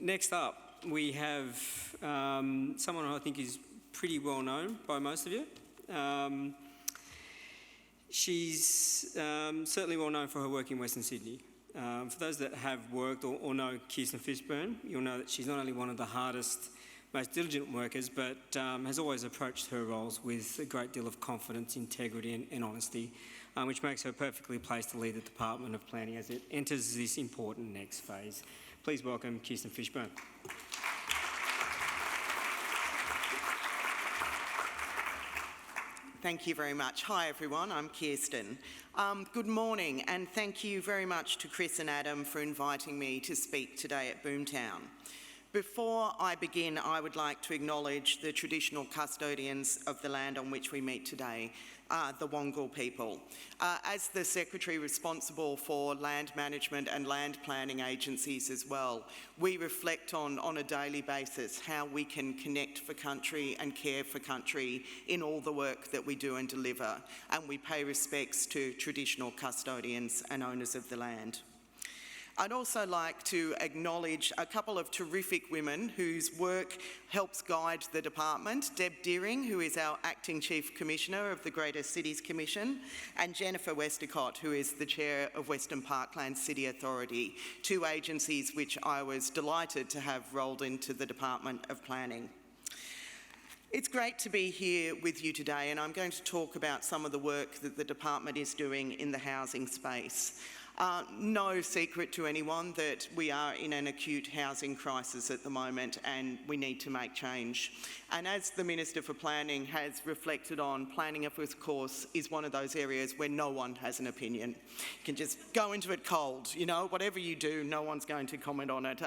next up, we have someone who I think is pretty well known by most of you. She's certainly well known for her work in Western Sydney. For those that have worked or know Kiersten Fishburn, you'll know that she's not only one of the hardest, most diligent workers, but has always approached her roles with a great deal of confidence, integrity and honesty, which makes her perfectly placed to lead the Department of Planning as it enters this important next phase. Please welcome Kiersten Fishburn. Thank you very much. Hi everyone, I'm Kiersten. Good morning, and thank you very much to Chris and Adam for inviting me to speak today at Boomtown. Before I begin, I would like to acknowledge the traditional custodians of the land on which we meet today, the Wongal people. As the Secretary responsible for land management and land planning agencies as well, we reflect on a daily basis how we can connect for country and care for country in all the work that we do and deliver, and we pay respects to traditional custodians and owners of the land. I'd also like to acknowledge a couple of terrific women whose work helps guide the department. Deb Deering, who is our Acting Chief Commissioner of the Greater Cities Commission, and Jennifer Westacott, who is the Chair of Western Parklands City Authority, two agencies which I was delighted to have rolled into the Department of Planning. It's great to be here with you today, and I'm going to talk about some of the work that the department is doing in the housing space. No secret to anyone that we are in an acute housing crisis at the moment and we need to make change. And as the Minister for Planning has reflected on, planning of course is one of those areas where no one has an opinion. You can just go into it cold, you know, whatever you do, no one's going to comment on it.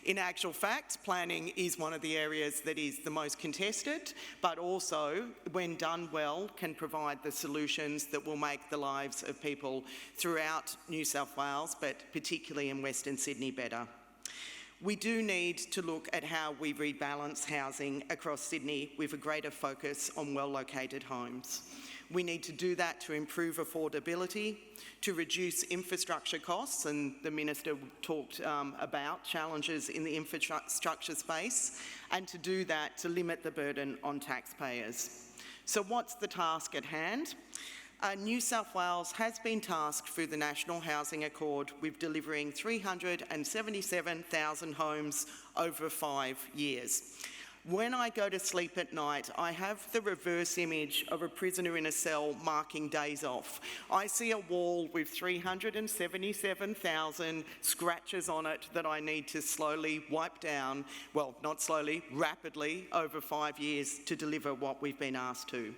In actual fact, planning is one of the areas that is the most contested, but also, when done well, can provide the solutions that will make the lives of people throughout New South Wales, but particularly in Western Sydney, better. We do need to look at how we rebalance housing across Sydney with a greater focus on well-located homes. We need to do that to improve affordability, to reduce infrastructure costs, and the Minister talked about challenges in the infrastructure space, and to do that to limit the burden on taxpayers. So what's the task at hand? New South Wales has been tasked through the National Housing Accord with delivering 377,000 homes over 5 years. When I go to sleep at night, I have the reverse image of a prisoner in a cell marking days off. I see a wall with 377,000 scratches on it that I need to slowly wipe down, well, not slowly, rapidly, over 5 years to deliver what we've been asked to.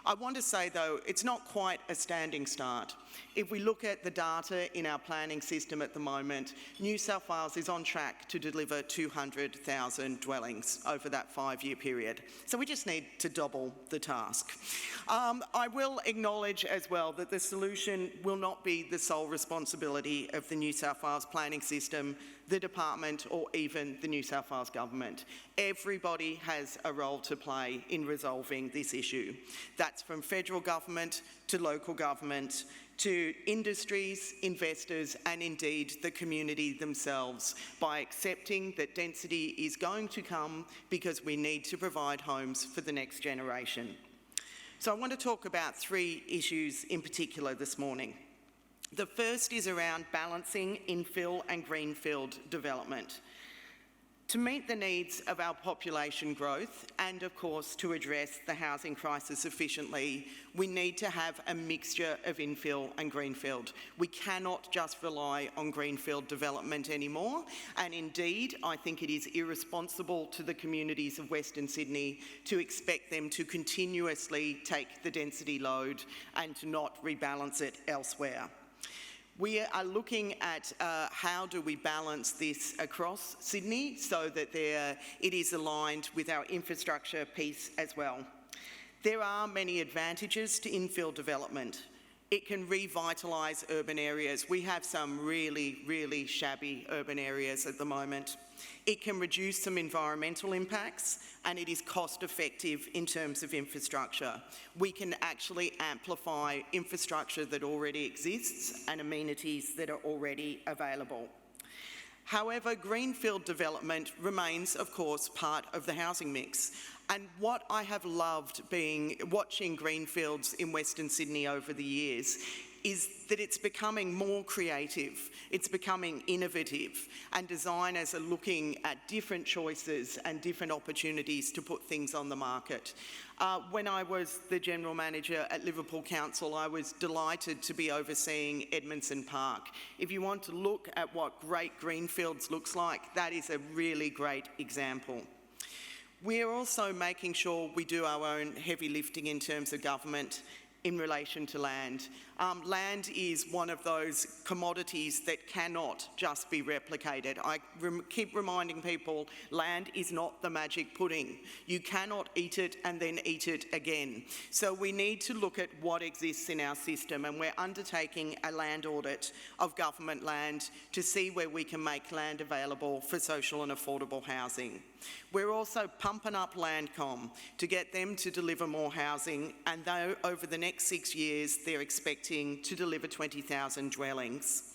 I want to say, though, it's not quite a standing start. If we look at the data in our planning system at the moment, New South Wales is on track to deliver 200,000 dwellings over that 5-year period. So we just need to double the task. I will acknowledge as well that the solution will not be the sole responsibility of the New South Wales planning system, the department, or even the New South Wales government. Everybody has a role to play in resolving this issue. That's from federal government to local government to industries, investors, and indeed the community themselves, by accepting that density is going to come because we need to provide homes for the next generation. So I want to talk about 3 issues in particular this morning. The first is around balancing infill and greenfield development. To meet the needs of our population growth and, of course, to address the housing crisis efficiently, we need to have a mixture of infill and greenfield. We cannot just rely on greenfield development anymore, and indeed, I think it is irresponsible to the communities of Western Sydney to expect them to continuously take the density load and to not rebalance it elsewhere. We are looking at how do we balance this across Sydney so that it is aligned with our infrastructure piece as well. There are many advantages to infill development. It can revitalise urban areas. We have some really, really shabby urban areas at the moment. It can reduce some environmental impacts, and it is cost effective in terms of infrastructure. We can actually amplify infrastructure that already exists and amenities that are already available. However, greenfield development remains, of course, part of the housing mix. And what I have loved watching greenfields in Western Sydney over the years is that it's becoming more creative, it's becoming innovative, and designers are looking at different choices and different opportunities to put things on the market. When I was the General Manager at Liverpool Council, I was delighted to be overseeing Edmondson Park. If you want to look at what great greenfields looks like, that is a really great example. We're also making sure we do our own heavy lifting in terms of government in relation to land. Land is one of those commodities that cannot just be replicated. I keep reminding people, land is not the magic pudding. You cannot eat it and then eat it again. So we need to look at what exists in our system, and we're undertaking a land audit of government land to see where we can make land available for social and affordable housing. We're also pumping up Landcom to get them to deliver more housing, and though over the next 6 years they're expecting to deliver 20,000 dwellings.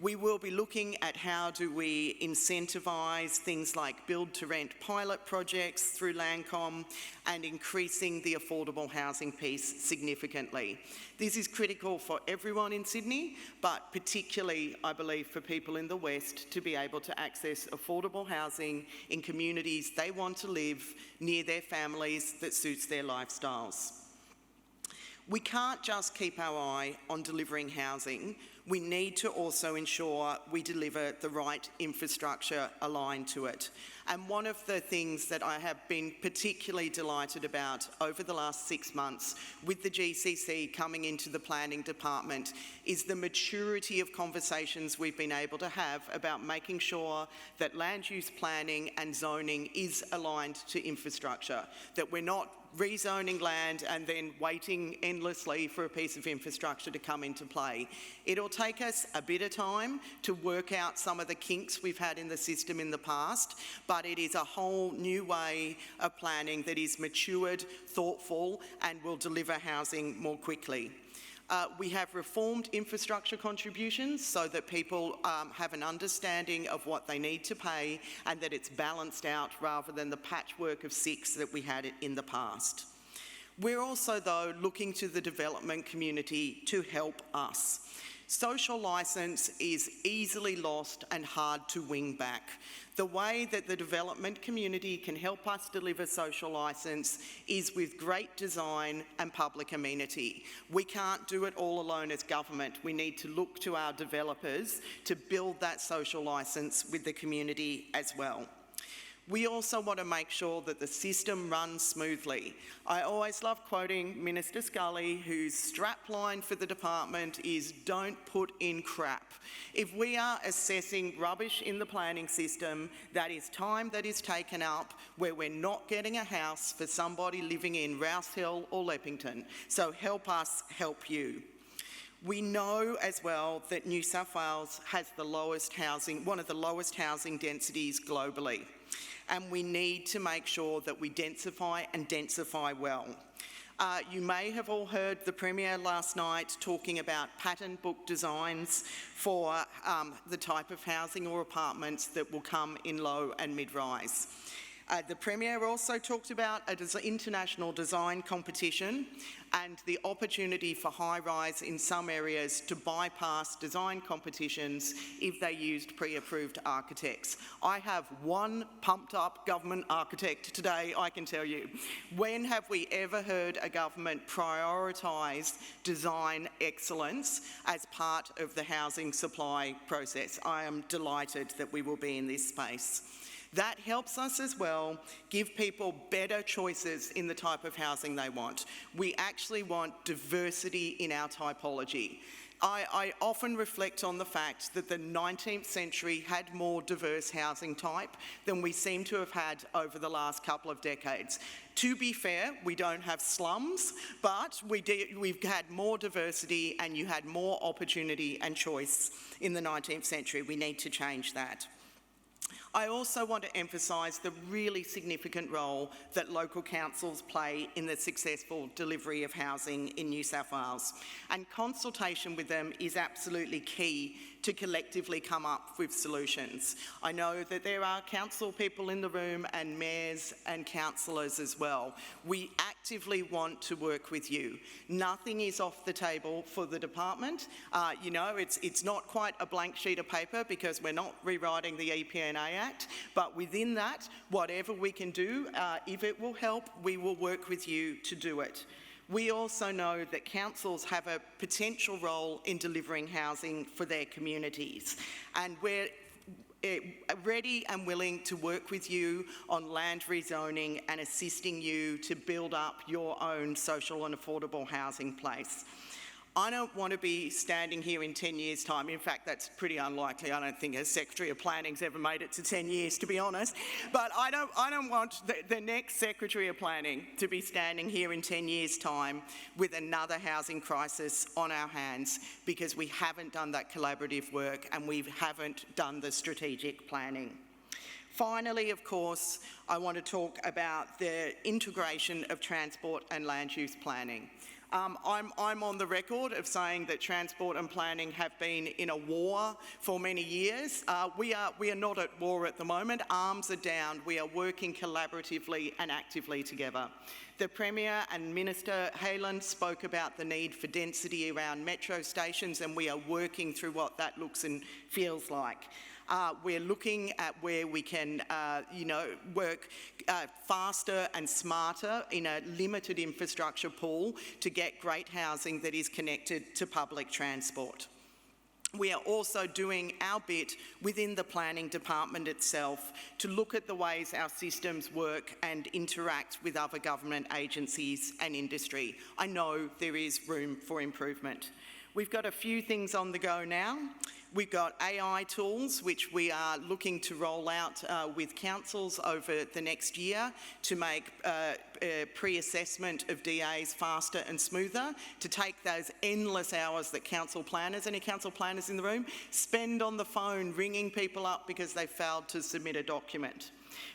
We will be looking at how do we incentivise things like build-to-rent pilot projects through Landcom and increasing the affordable housing piece significantly. This is critical for everyone in Sydney, but particularly, I believe, for people in the West to be able to access affordable housing in communities they want to live near their families that suits their lifestyles. We can't just keep our eye on delivering housing. We need to also ensure we deliver the right infrastructure aligned to it. And one of the things that I have been particularly delighted about over the last 6 months with the GCC coming into the planning department is the maturity of conversations we've been able to have about making sure that land use planning and zoning is aligned to infrastructure, that we're not rezoning land and then waiting endlessly for a piece of infrastructure to come into play. It'll take us a bit of time to work out some of the kinks we've had in the system in the past, but it is a whole new way of planning that is matured, thoughtful, and will deliver housing more quickly. We have reformed infrastructure contributions so that people have an understanding of what they need to pay and that it's balanced out rather than the patchwork of 6 that we had in the past. We're also, though, looking to the development community to help us. Social licence is easily lost and hard to wing back. The way that the development community can help us deliver social licence is with great design and public amenity. We can't do it all alone as government. We need to look to our developers to build that social licence with the community as well. We also want to make sure that the system runs smoothly. I always love quoting Minister Scully, whose strapline for the department is "don't put in crap." If we are assessing rubbish in the planning system, that is time that is taken up where we're not getting a house for somebody living in Rouse Hill or Leppington. So help us help you. We know as well that New South Wales has one of the lowest housing densities globally, and we need to make sure that we densify and densify well. You may have all heard the Premier last night talking about pattern book designs for the type of housing or apartments that will come in low and mid-rise. The Premier also talked about an international design competition and the opportunity for high-rise in some areas to bypass design competitions if they used pre-approved architects. I have one pumped-up government architect today, I can tell you. When have we ever heard a government prioritise design excellence as part of the housing supply process? I am delighted that we will be in this space. That helps us as well give people better choices in the type of housing they want. We actually want diversity in our typology. I often reflect on the fact that the 19th century had more diverse housing type than we seem to have had over the last couple of decades. To be fair, we don't have slums, but we've had more diversity and you had more opportunity and choice in the 19th century. We need to change that. I also want to emphasise the really significant role that local councils play in the successful delivery of housing in New South Wales, and consultation with them is absolutely key to collectively come up with solutions. I know that there are council people in the room and mayors and councillors as well. We actively want to work with you. Nothing is off the table for the department. You know, it's not quite a blank sheet of paper because we're not rewriting the EPNA Act, but within that, whatever we can do, if it will help, we will work with you to do it. We also know that councils have a potential role in delivering housing for their communities, and we're ready and willing to work with you on land rezoning and assisting you to build up your own social and affordable housing place. I don't want to be standing here in 10 years' time. In fact, that's pretty unlikely. I don't think a Secretary of Planning's ever made it to 10 years, to be honest. But I don't want the next Secretary of Planning to be standing here in 10 years' time with another housing crisis on our hands, because we haven't done that collaborative work and we haven't done the strategic planning. Finally, of course, I want to talk about the integration of transport and land use planning. I'm on the record of saying that transport and planning have been in a war for many years. We are not at war at the moment. Arms are down. We are working collaboratively and actively together. The Premier and Minister Halen spoke about the need for density around metro stations, and we are working through what that looks and feels like. We're looking at where we can, work faster and smarter in a limited infrastructure pool to get great housing that is connected to public transport. We are also doing our bit within the planning department itself to look at the ways our systems work and interact with other government agencies and industry. I know there is room for improvement. We've got a few things on the go now. We've got AI tools, which we are looking to roll out with councils over the next year to make pre-assessment of DAs faster and smoother, to take those endless hours that council planners, any council planners in the room, spend on the phone ringing people up because they failed to submit a document.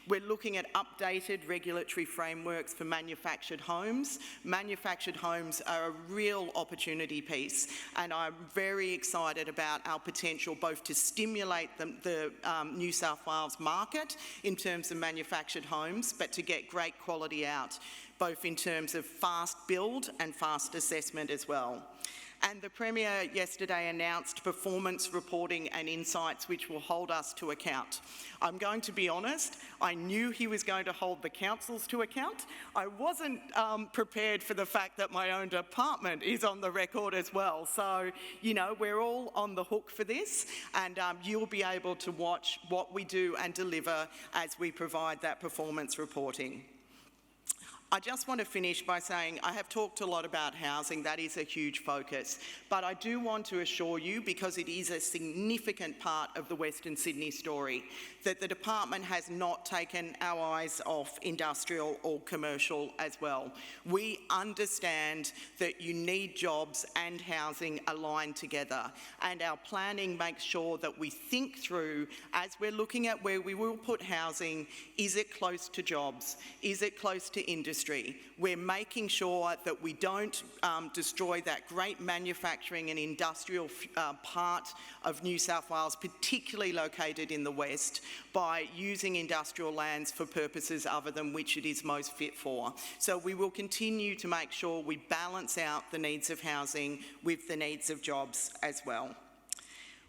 We're looking at updated regulatory frameworks for manufactured homes. Manufactured homes are a real opportunity piece, and I'm very excited about our potential both to stimulate the New South Wales market in terms of manufactured homes, but to get great quality out, both in terms of fast build and fast assessment as well. And the Premier yesterday announced performance reporting and insights which will hold us to account. I'm going to be honest, I knew he was going to hold the councils to account. I wasn't prepared for the fact that my own department is on the record as well. So, you know, we're all on the hook for this, and you'll be able to watch what we do and deliver as we provide that performance reporting. I just want to finish by saying I have talked a lot about housing. That is a huge focus. But I do want to assure you, because it is a significant part of the Western Sydney story, that the department has not taken our eyes off industrial or commercial as well. We understand that you need jobs and housing aligned together, and our planning makes sure that we think through, as we're looking at where we will put housing, is it close to jobs? Is it close to industry? We're making sure that we don't destroy that great manufacturing and industrial part of New South Wales, particularly located in the west, by using industrial lands for purposes other than which it is most fit for. So we will continue to make sure we balance out the needs of housing with the needs of jobs as well.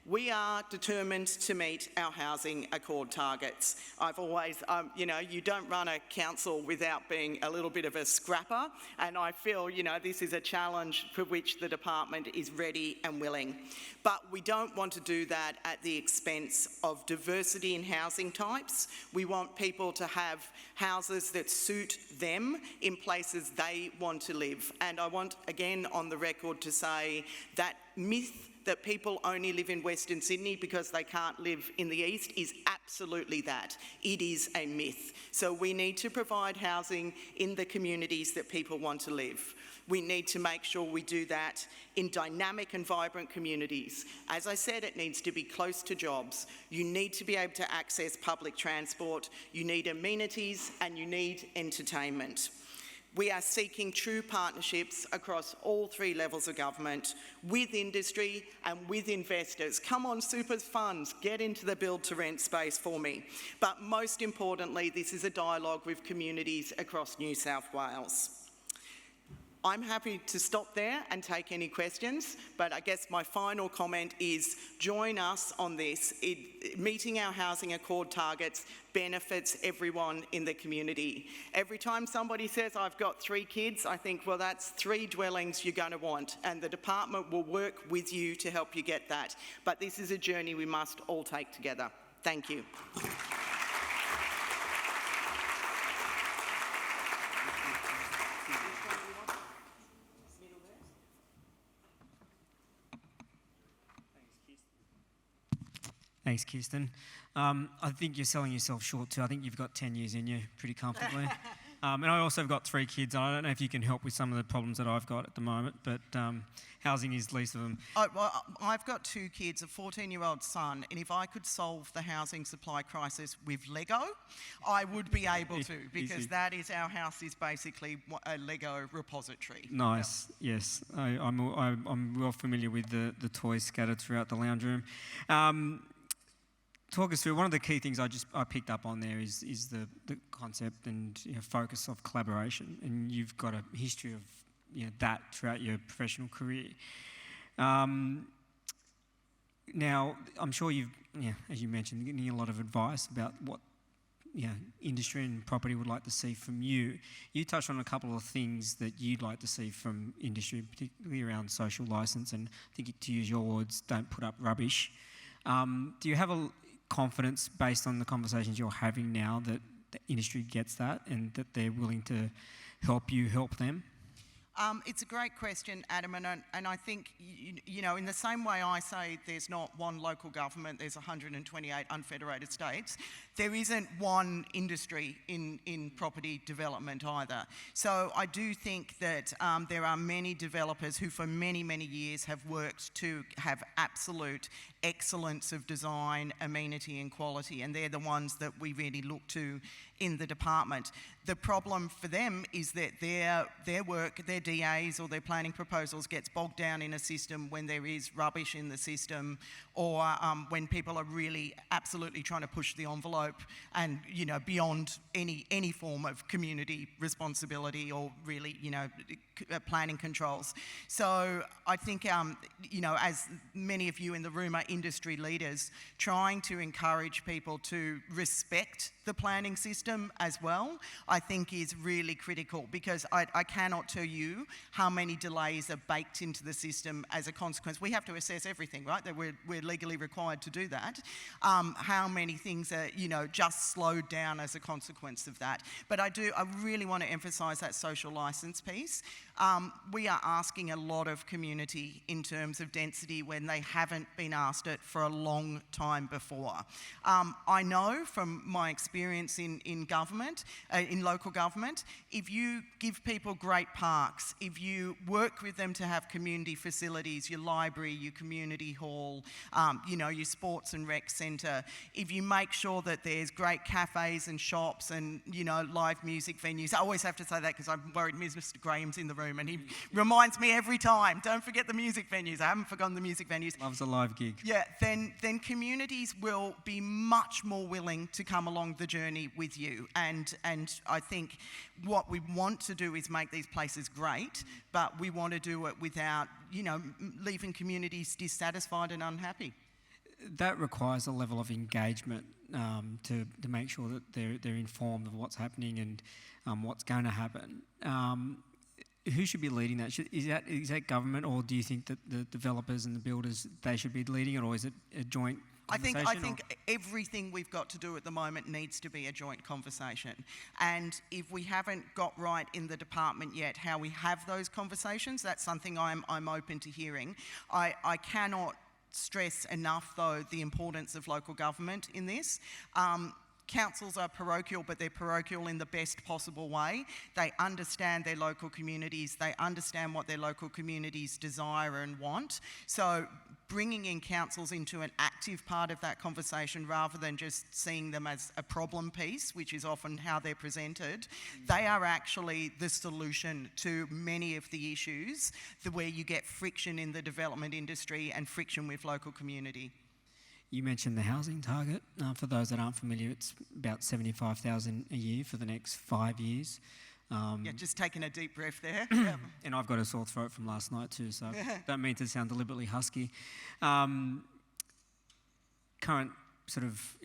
We are determined to meet our housing accord targets. I've always, you don't run a council without being a little bit of a scrapper, and I feel, this is a challenge for which the department is ready and willing. But we don't want to do that at the expense of diversity in housing types. We want people to have houses that suit them in places they want to live. And I want, again, on the record to say that myth that people only live in Western Sydney because they can't live in the east is absolutely that. It is a myth. So we need to provide housing in the communities that people want to live. We need to make sure we do that in dynamic and vibrant communities. As I said, it needs to be close to jobs. You need to be able to access public transport, you need amenities, and you need entertainment. We are seeking true partnerships across all 3 levels of government, with industry and with investors. Come on, super funds, get into the build-to-rent space for me. But most importantly, this is a dialogue with communities across New South Wales. I'm happy to stop there and take any questions, but I guess my final comment is join us on this. Meeting our housing accord targets benefits everyone in the community. Every time somebody says, I've got 3 kids, I think, well, that's 3 dwellings you're going to want, and the department will work with you to help you get that. But this is a journey we must all take together. Thank you. Thanks, Kiersten. I think you're selling yourself short too. I think you've got 10 years in you pretty comfortably. And I also have got 3 kids. I don't know if you can help with some of the problems that I've got at the moment, but housing is least of them. Well, I've got 2 kids, a 14-year-old son, and if I could solve the housing supply crisis with Lego, I would be able to, because that is, our house is basically a Lego repository. Nice, yeah. Yes. I'm well familiar with the toys scattered throughout the lounge room. Talk us through, one of the key things I picked up on there is the concept and focus of collaboration, and you've got a history of that throughout your professional career. Now, I'm sure you've, as you mentioned, getting a lot of advice about what industry and property would like to see from you. You touched on a couple of things that you'd like to see from industry, particularly around social licence, and I think, to use your words, don't put up rubbish. Do you have a confidence, based on the conversations you're having now, that the industry gets that and that they're willing to help you help them? It's a great question, Adam, and I think, in the same way I say there's not one local government, there's 128 unfederated states, there isn't one industry in property development either. So I do think that there are many developers who for many, many years have worked to have absolute excellence of design, amenity and quality, and they're the ones that we really look to in the department. The problem for them is that their work, their DAs or their planning proposals gets bogged down in a system when there is rubbish in the system, or when people are really absolutely trying to push the envelope and beyond any form of community responsibility or really planning controls. So I think as many of you in the room are industry leaders, trying to encourage people to respect the planning system as well, I think is really critical, because I cannot tell you how many delays are baked into the system as a consequence. We have to assess everything, right? That we're legally required to do that. How many things are, just slowed down as a consequence of that. But I really want to emphasise that social licence piece. We are asking a lot of community in terms of density when they haven't been asked it for a long time before. I know from my experience in government, in local government, if you give people great parks, if you work with them to have community facilities, your library, your community hall, your sports and rec centre, if you make sure that there's great cafes and shops and, live music venues. I always have to say that because I'm worried Mr. Graham's in the room and he reminds me every time, don't forget the music venues. I haven't forgotten the music venues. Loves a live gig. Yeah, then communities will be much more willing to come along the journey with you. And I think what we want to do is make these places great, but we want to do it without, leaving communities dissatisfied and unhappy. That requires a level of engagement to make sure that they're informed of what's happening and what's going to happen. Who should be leading that? Is that government, or do you think that the developers and the builders, they should be leading it, or is it a joint conversation? I think everything we've got to do at the moment needs to be a joint conversation. And if we haven't got right in the department yet how we have those conversations, that's something I'm open to hearing. I cannot stress enough, though, the importance of local government in this. Councils are parochial, but they're parochial in the best possible way. They understand their local communities. They understand what their local communities desire and want. So bringing in councils into an active part of that conversation rather than just seeing them as a problem piece, which is often how they're presented, they are actually the solution to many of the issues where you get friction in the development industry and friction with local community. You mentioned the housing target. For those that aren't familiar, it's about 75,000 a year for the next 5 years. Just taking a deep breath there. And I've got a sore throat from last night too, so don't mean to sound deliberately husky. Current sort of,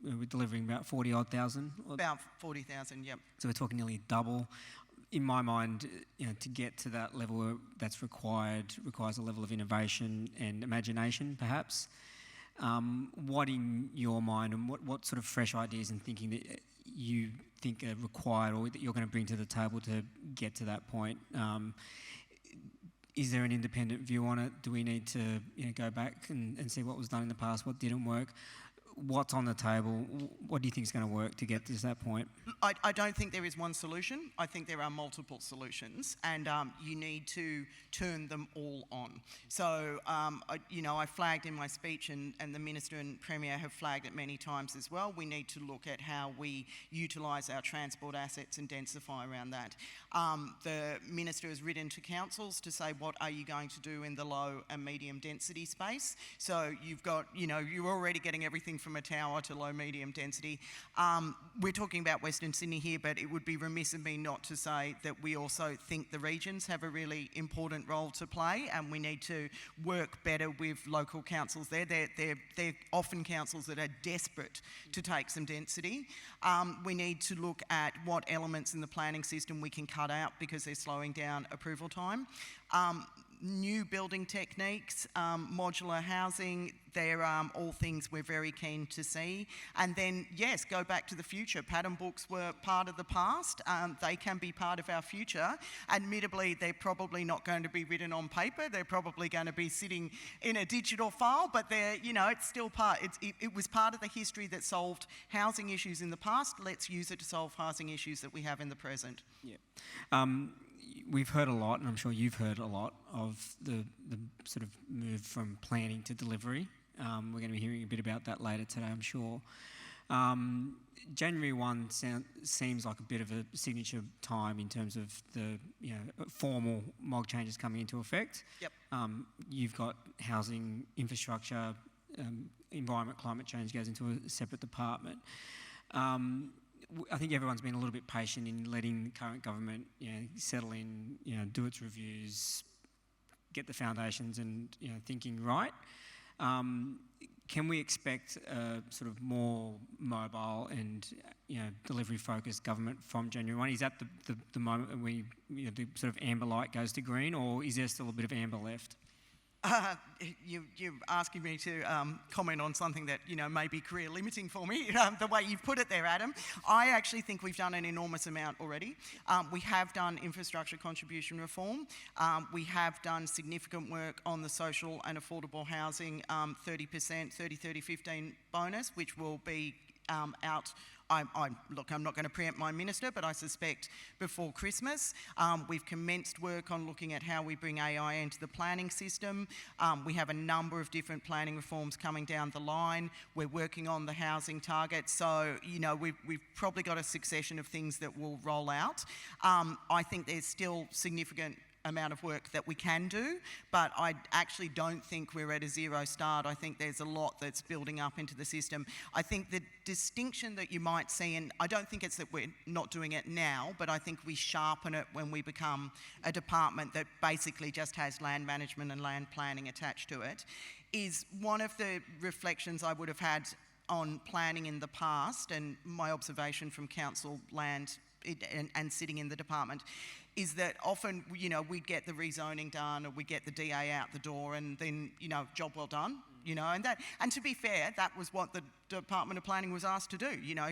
we're delivering about 40-odd thousand. About 40,000, yep. So we're talking nearly double. In my mind, to get to that level that's requires a level of innovation and imagination, perhaps. What in your mind, and what sort of fresh ideas and thinking that you think are required or that you're going to bring to the table to get to that point? Is there an independent view on it? Do we need to go back and see what was done in the past, what didn't work? What's on the table? What do you think is going to work to get to that point? I don't think there is one solution. I think there are multiple solutions, and you need to turn them all on. So, I flagged in my speech, and the Minister and Premier have flagged it many times as well. We need to look at how we utilise our transport assets and densify around that. The Minister has written to councils to say, what are you going to do in the low and medium density space? So you've got, you're already getting everything from a tower to low medium density. We're talking about Western Sydney here, but it would be remiss of me not to say that we also think the regions have a really important role to play, and we need to work better with local councils there. They're often councils that are desperate to take some density. We need to look at what elements in the planning system we can cut out because they're slowing down approval time. New building techniques, modular housing, they're all things we're very keen to see. And then, yes, go back to the future. Pattern books were part of the past. They can be part of our future. Admittedly, they're probably not going to be written on paper. They're probably going to be sitting in a digital file, but they're, it's still part. It was part of the history that solved housing issues in the past. Let's use it to solve housing issues that we have in the present. Yeah. We've heard a lot, and I'm sure you've heard a lot, of the sort of move from planning to delivery. We're going to be hearing a bit about that later today, I'm sure. January 1 seems like a bit of a signature time in terms of the formal MOG changes coming into effect. Yep. You've got housing, infrastructure, environment, climate change goes into a separate department. I think everyone's been a little bit patient in letting the current government, settle in, do its reviews, get the foundations and, thinking right. Can we expect a sort of more mobile and, delivery-focused government from January 1? Is that the moment when the sort of amber light goes to green, or is there still a bit of amber left? You're asking me to comment on something that, may be career limiting for me, the way you've put it there, Adam. I actually think we've done an enormous amount already. We have done infrastructure contribution reform. We have done significant work on the social and affordable housing 30%, 30-30-15 bonus, which will be out. Look, I'm not going to preempt my minister, but I suspect before Christmas. We've commenced work on looking at how we bring AI into the planning system. We have a number of different planning reforms coming down the line. We're working on the housing target. So, we've probably got a succession of things that will roll out. I think there's still significant amount of work that we can do, but I actually don't think we're at a zero start. I think there's a lot that's building up into the system. I think the distinction that you might see, and I don't think it's that we're not doing it now, but I think we sharpen it when we become a department that basically just has land management and land planning attached to it, is one of the reflections I would have had on planning in the past, and my observation from council land and sitting in the department, is that often, we'd get the rezoning done or we'd get the DA out the door and then, job well done. you know, and to be fair, that was what the Department of Planning was asked to do, you know,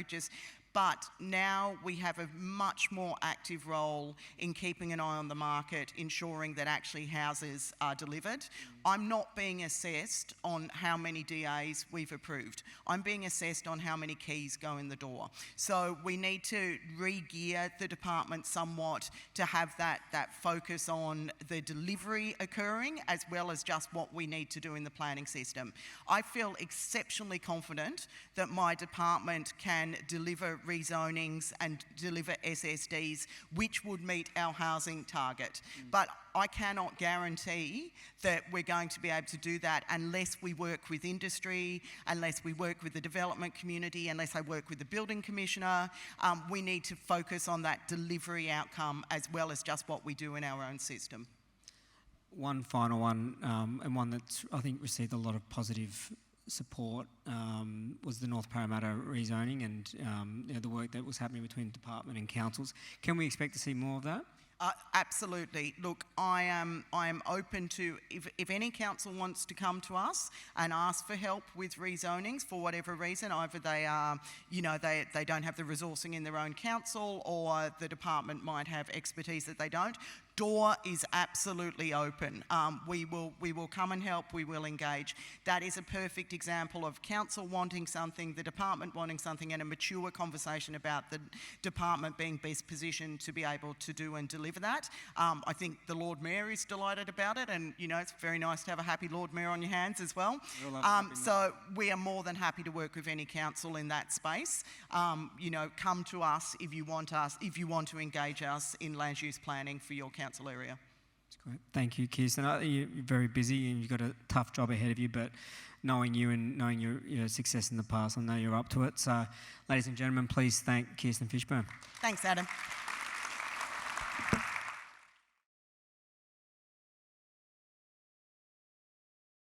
but now we have a much more active role in keeping an eye on the market, ensuring that actually houses are delivered. I'm not being assessed on how many DAs we've approved. I'm being assessed on how many keys go in the door. So we need to re-gear the department somewhat to have that focus on the delivery occurring as well as just what we need to do in the planning system. I feel exceptionally confident that my department can deliver rezonings and deliver SSDs which would meet our housing target. But I cannot guarantee that we're going to be able to do that unless we work with industry, unless we work with the development community, unless I work with the building commissioner. We need to focus on that delivery outcome as well as just what we do in our own system. One final one, and one that I think received a lot of positive support, was the North Parramatta rezoning and the work that was happening between department and councils. Can we expect to see more of that? Absolutely. Look, I am open to, if any council wants to come to us and ask for help with rezonings for whatever reason, either they are, you know, they don't have the resourcing in their own council, or the department might have expertise that they don't. Door is absolutely open. We will come and help, we will engage. That is a perfect example of council wanting something, the department wanting something, and a mature conversation about the department being best positioned to be able to do and deliver that. I think the Lord Mayor is delighted about it, and you know, it's very nice to have a happy Lord Mayor on your hands as well. So we are more than happy to work with any council in that space. You know, come to us if you want to engage us in land use planning for your council area. That's great. Thank you, Kiersten. You're very busy and you've got a tough job ahead of you, but knowing you and knowing your success in the past, I know you're up to it. So, ladies and gentlemen, please thank Kiersten Fishburn. Thanks, Adam.